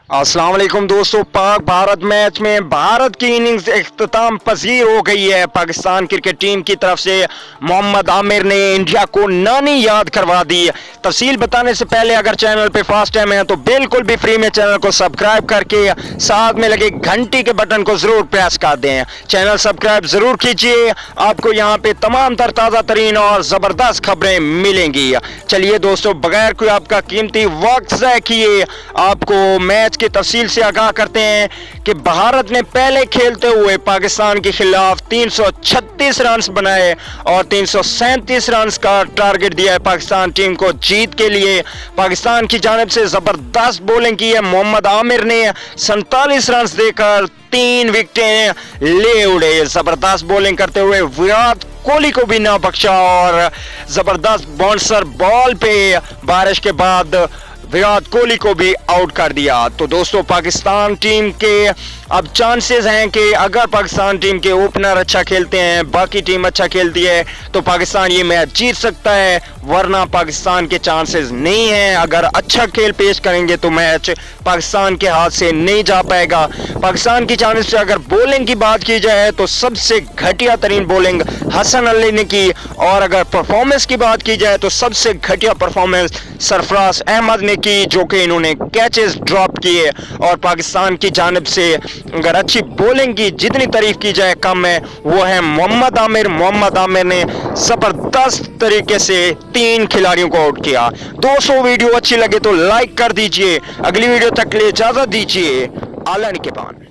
अस्सलाम वालेकुम दोस्तों। पाक भारत मैच में भारत की इनिंग्स इख्तिताम पजीर हो गई है। पाकिस्तान क्रिकेट टीम की तरफ से मोहम्मद आमिर ने इंडिया को नानी याद करवा दी। तफसील बताने से पहले अगर चैनल पे फर्स्ट टाइम है तो बिल्कुल भी फ्री में चैनल को सब्सक्राइब करके साथ में लगे घंटी के बटन को जरूर प्रेस कर दें। चैनल सब्सक्राइब जरूर कीजिए, आपको यहाँ पे तमाम तर ताज़ा तरीन और ज़बरदस्त खबरें मिलेंगी। चलिए दोस्तों, बगैर कोई आपका कीमती वक्त ज़ाय किए आपको मैच की तफसील से आगाह करते हैं कि भारत ने पहले खेलते हुए पाकिस्तान के खिलाफ 336 रन बनाए और 337 रन का टारगेट दिया है पाकिस्तान टीम को जीत के लिए। पाकिस्तान की जानिब से जबरदस्त बॉलिंग की है। मोहम्मद आमिर ने 47 रन देकर 3 विकेटें ले उड़े। जबरदस्त बॉलिंग करते हुए विराट कोहली को भी ना बख्शा और जबरदस्त बाउंसर बॉल पे बारिश के बाद विराट कोहली को भी आउट कर दिया। तो दोस्तों, पाकिस्तान टीम के अब चांसेस हैं कि अगर पाकिस्तान टीम के ओपनर अच्छा खेलते हैं, बाकी टीम अच्छा खेलती है तो पाकिस्तान ये मैच जीत सकता है, वरना पाकिस्तान के चांसेस नहीं हैं। अगर अच्छा खेल पेश करेंगे तो मैच पाकिस्तान के हाथ से नहीं जा पाएगा। पाकिस्तान की जानिब से अगर बॉलिंग की बात की जाए तो सबसे घटिया तरीन बॉलिंग हसन अली ने की, और अगर परफॉर्मेंस की बात की जाए तो सबसे घटिया परफॉर्मेंस सरफराज अहमद ने की, जो कि इन्होंने कैचेस ड्रॉप किए। और पाकिस्तान की जानिब से अगर अच्छी बॉलिंग की जितनी तारीफ की जाए कम है, वो है मोहम्मद आमिर। मोहम्मद आमिर ने जबरदस्त तरीके से 3 खिलाड़ियों को आउट किया। दोस्तों, वीडियो अच्छी लगे तो लाइक कर दीजिए। अगली वीडियो तक के लिए इजाजत दीजिए। आला निकेबान।